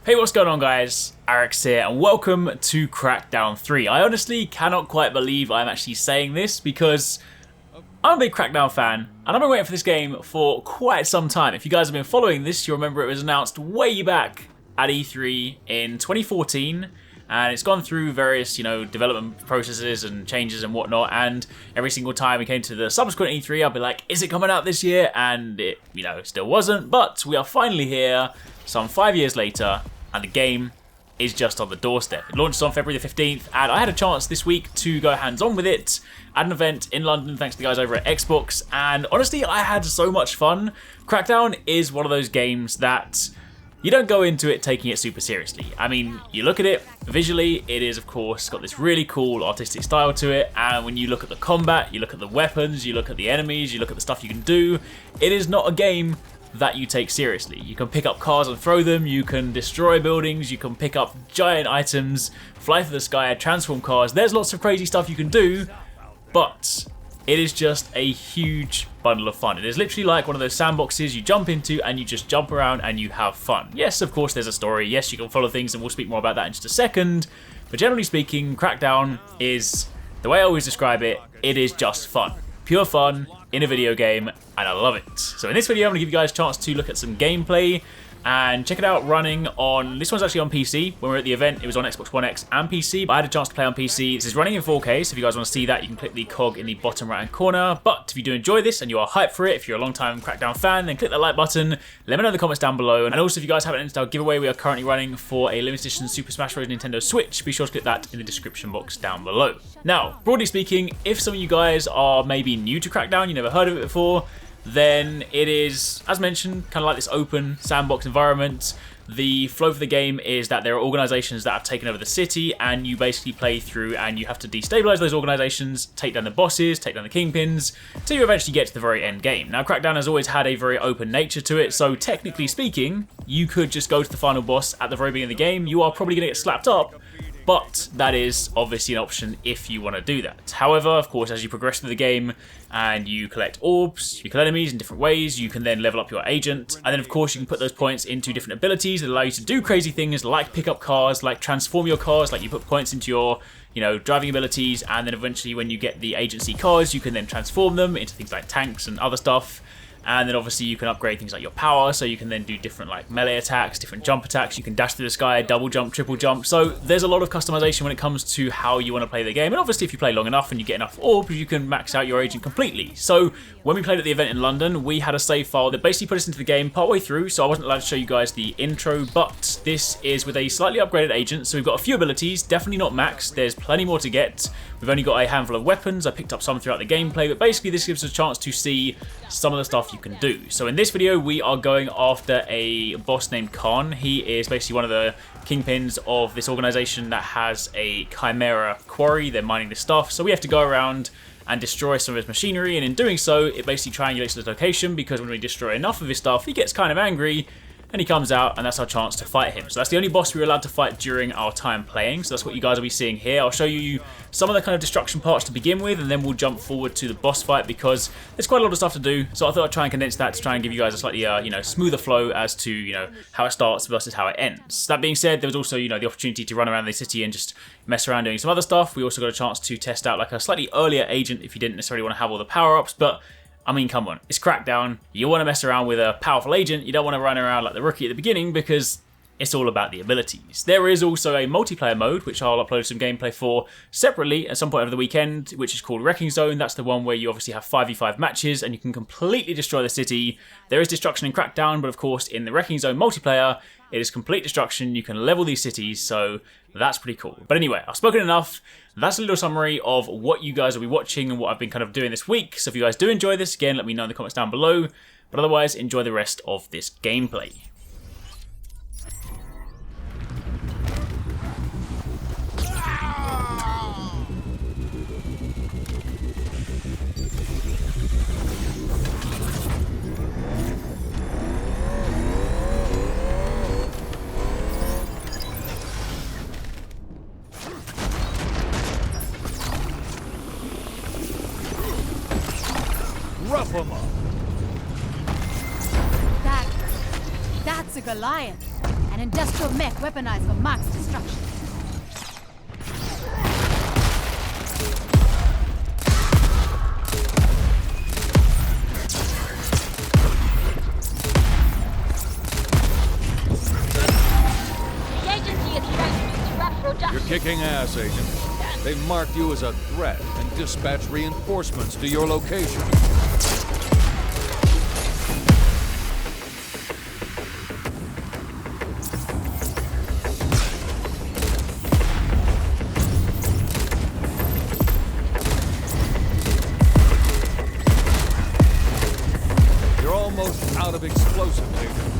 Hey, what's going on guys? Arekkz here and welcome to Crackdown 3. I honestly cannot quite believe I'm actually saying this because I'm a big Crackdown fan and I've been waiting for this game for quite some time. If you guys have been following this, you'll remember it was announced way back at E3 in 2014 and it's gone through various, development processes and changes and whatnot, and every single time we came to the subsequent E3, I'll be like, is it coming out this year? And it, still wasn't, but we are finally here some 5 years later. And the game is just on the doorstep. It launches on February the 15th, and I had a chance this week to go hands-on with it at an event in London thanks to the guys over at Xbox, and honestly, I had so much fun. Crackdown is one of those games that you don't go into it taking it super seriously. I mean, you look at it, visually, it is, of course, got this really cool artistic style to it, and when you look at the combat, you look at the weapons, you look at the enemies, you look at the stuff you can do, it is not a game that you take seriously. You can pick up cars and throw them, you can destroy buildings, you can pick up giant items, fly through the sky, transform cars. There's lots of crazy stuff you can do, but it is just a huge bundle of fun. It is literally like one of those sandboxes you jump into and you just jump around and you have fun. Yes, of course there's a story, yes you can follow things, and we'll speak more about that in just a second, but generally speaking, Crackdown is, the way I always describe it, it is just fun. Pure fun in a video game, and I love it. So in this video, I'm going to give you guys a chance to look at some gameplay and check it out running on, this one's actually on PC. When we were at the event, it was on Xbox One X and PC, but I had a chance to play on PC. This is running in 4K, so if you guys want to see that, you can click the cog in the bottom right hand corner. But if you do enjoy this and you are hyped for it, if you're a long time Crackdown fan, then click that like button, let me know in the comments down below. And also, if you guys haven't entered our giveaway, we are currently running for a limited edition Super Smash Bros. Nintendo Switch. Be sure to click that in the description box down below. Now, broadly speaking, if some of you guys are maybe new to Crackdown, you never heard of it before, then it is, as mentioned, kind of like this open sandbox environment. The flow for the game is that there are organizations that have taken over the city, and you basically play through and you have to destabilize those organizations, take down the bosses, take down the kingpins, till you eventually get to the very end game. Now, Crackdown has always had a very open nature to it, so technically speaking, you could just go to the final boss at the very beginning of the game. You are probably going to get slapped up, but that is obviously an option if you want to do that. However, of course, as you progress through the game and you collect orbs, you kill enemies in different ways, you can then level up your agent, and then of course you can put those points into different abilities that allow you to do crazy things like pick up cars, like transform your cars, like you put points into your driving abilities, and then eventually when you get the agency cars, you can then transform them into things like tanks and other stuff. And then obviously you can upgrade things like your power, so you can then do different like melee attacks, different jump attacks, you can dash through the sky, double jump, triple jump. So there's a lot of customization when it comes to how you want to play the game. And obviously if you play long enough and you get enough orbs, you can max out your agent completely. So when we played at the event in London, we had a save file that basically put us into the game partway through, so I wasn't allowed to show you guys the intro, but this is with a slightly upgraded agent. So we've got a few abilities, definitely not maxed, there's plenty more to get. We've only got a handful of weapons, I picked up some throughout the gameplay, but basically this gives us a chance to see some of the stuff you can do. So in this video, we are going after a boss named Khan. He is basically one of the kingpins of this organization that has a Chimera quarry. They're mining this stuff, so we have to go around and destroy some of his machinery, and in doing so, it basically triangulates his location, because when we destroy enough of his stuff, he gets kind of angry, and he comes out, and that's our chance to fight him. So that's the only boss we were allowed to fight during our time playing, so that's what you guys will be seeing here. I'll show you some of the kind of destruction parts to begin with, and then we'll jump forward to the boss fight, because there's quite a lot of stuff to do, so I thought I'd try and condense that to try and give you guys a slightly, smoother flow as to, how it starts versus how it ends. That being said, there was also, the opportunity to run around the city and just mess around doing some other stuff. We also got a chance to test out like a slightly earlier agent if you didn't necessarily want to have all the power-ups, but I mean, come on, it's Crackdown. You want to mess around with a powerful agent. You don't want to run around like the rookie at the beginning, because it's all about the abilities. There is also a multiplayer mode, which I'll upload some gameplay for separately at some point over the weekend, which is called Wrecking Zone. That's the one where you obviously have 5v5 matches and you can completely destroy the city. There is destruction in Crackdown, but of course in the Wrecking Zone multiplayer, it is complete destruction. You can level these cities, so that's pretty cool. But anyway, I've spoken enough. That's a little summary of what you guys will be watching and what I've been kind of doing this week. So if you guys do enjoy this, again, let me know in the comments down below. But otherwise, enjoy the rest of this gameplay. Rough 'em up. That's a Goliath, An industrial mech weaponized for mass destruction. The agency is threatening to disrupt production. You're kicking ass, Agent. They've marked you as a threat and dispatched reinforcements to your location. You're almost out of explosives, Agent.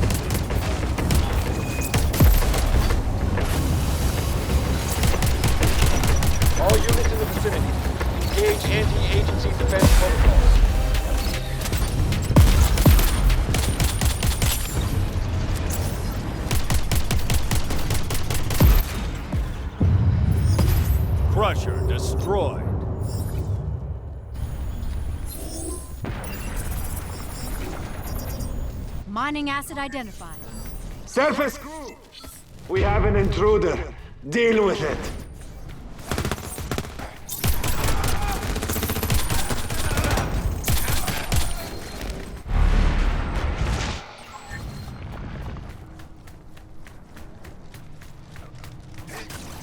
All units in the vicinity, engage anti-agency defense protocols. Crusher destroyed. Mining acid identified. Surface crew! We have an intruder. Deal with it.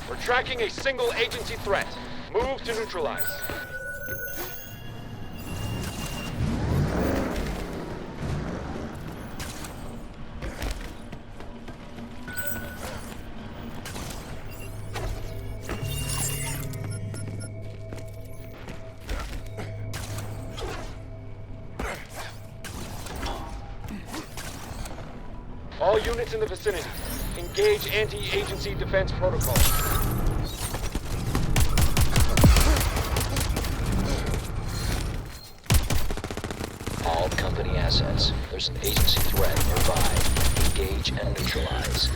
We're tracking a single agency threat. Move to neutralize. All units in the vicinity, engage anti-agency defense protocols. All company assets. There's an agency threat nearby. Engage and neutralize.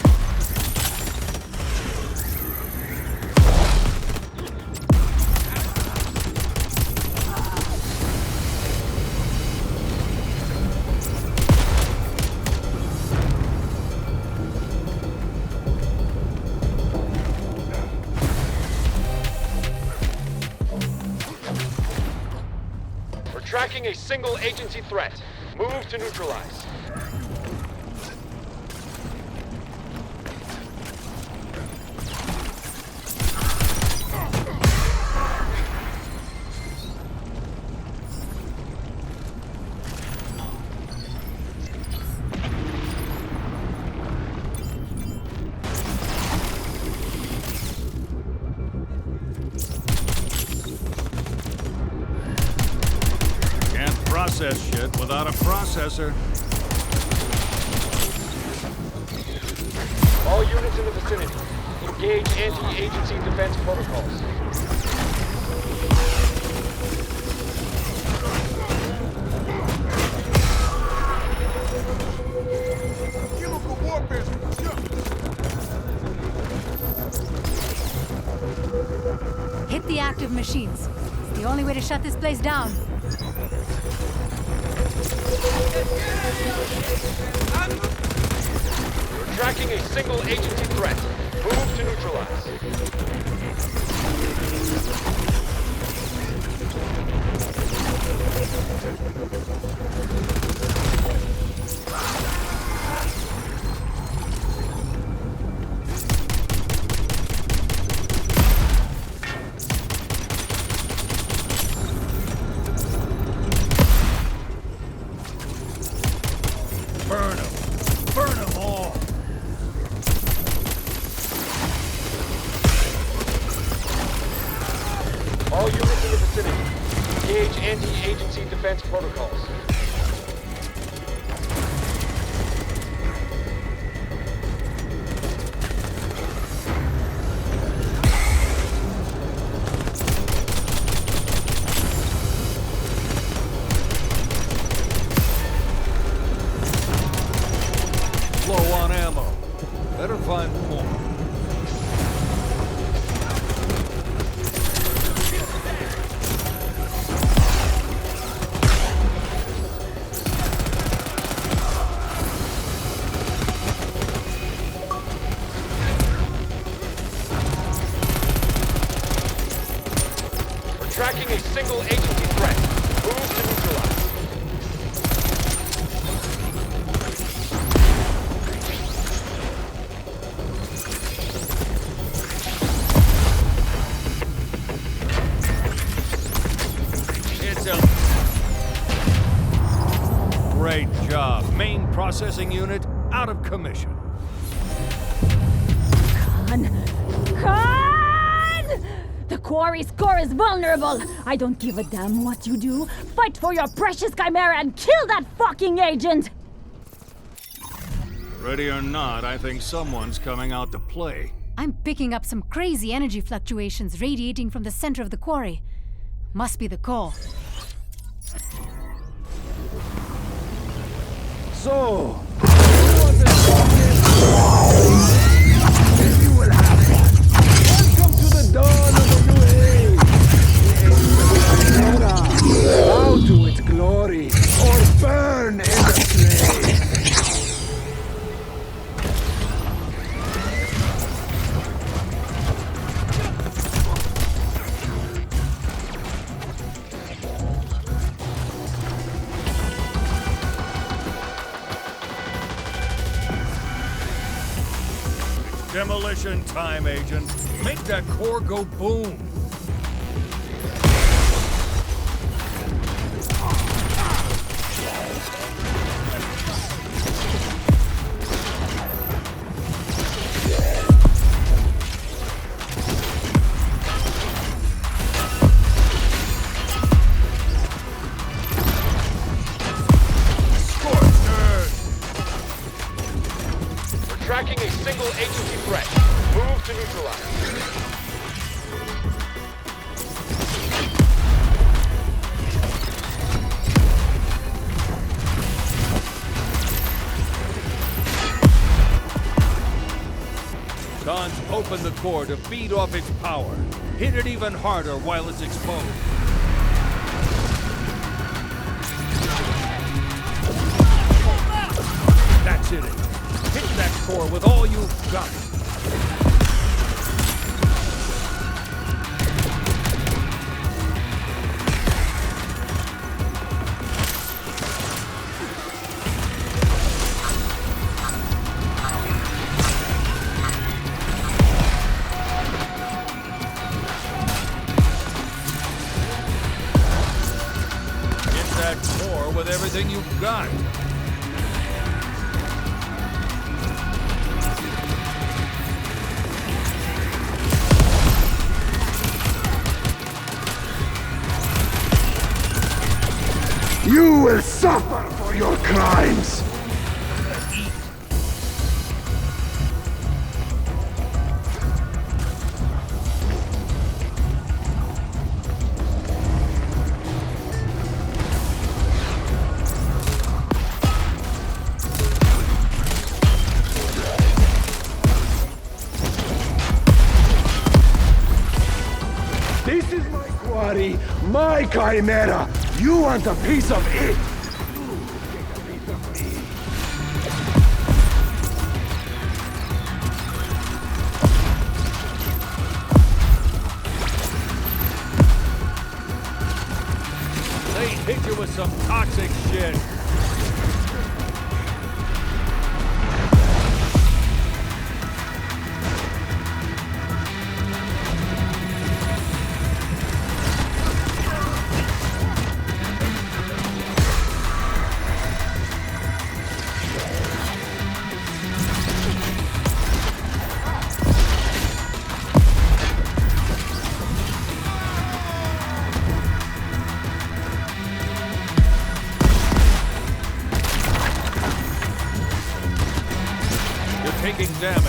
We're tracking a single agency threat. Move to neutralize. Can't process shit without a processor. All units in the vicinity, engage anti-agency defense protocols. Hit the active machines. It's the only way to shut this place down. We're tracking a single agency threat. Move to neutralize. Burn them. Burn them all. All units in the vicinity, engage anti-agency defense protocols. Low on ammo. Better find more. Great job. Main processing unit out of commission. Khan! The quarry's core is vulnerable. I don't give a damn what you do. Fight for your precious chimera and kill that fucking agent! Ready or not, I think someone's coming out to play. I'm picking up some crazy energy fluctuations radiating from the center of the quarry. Must be the core. So, you will have it. Welcome to the dawn of a new age. Bow to its glory or burn in the flame. Demolition time, Agent. Make that core go boom. Tracking a single agency threat. Move to neutralize. Khan's open the core to feed off its power. Hit it even harder while it's exposed. That's it. Hit that core with all you've got. Hit that core with everything you've got. You will suffer for your crimes! This is my quarry, my chimera! You want a piece of it? Take a piece of me. They hit you with some toxic shit. Taking damage.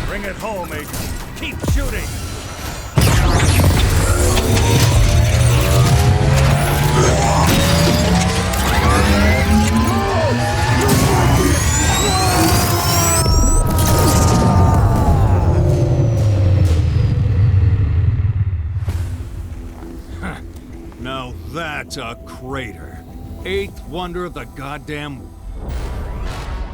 Bring it home, Agent. Keep shooting. Now that's a crater. Eighth wonder of the goddamn...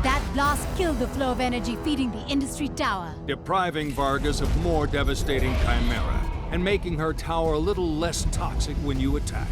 That blast killed the flow of energy feeding the industry tower. depriving Vargas of more devastating chimera, and making her tower a little less toxic when you attack.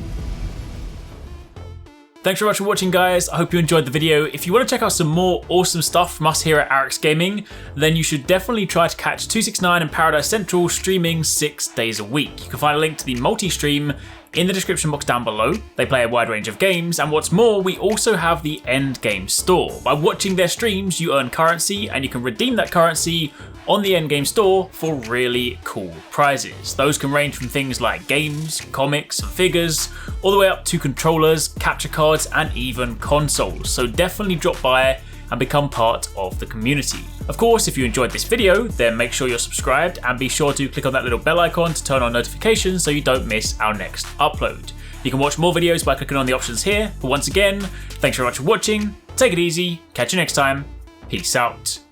Thanks very much for watching, guys. I hope you enjoyed the video. If you want to check out some more awesome stuff from us here at Arekkz Gaming, then you should definitely try to catch TwoSixNine and Paradise Central streaming 6 days a week. You can find a link to the multi-stream in the description box down below. They play a wide range of games, and what's more, we also have the Endgame store. By watching their streams, you earn currency, and you can redeem that currency on the Endgame store for really cool prizes. Those can range from things like games, comics, and figures, all the way up to controllers, capture cards, and even consoles. So definitely drop by and become part of the community. Of course, if you enjoyed this video, then make sure you're subscribed and be sure to click on that little bell icon to turn on notifications so you don't miss our next upload. You can watch more videos by clicking on the options here, but once again, thanks very much for watching, take it easy, catch you next time, peace out.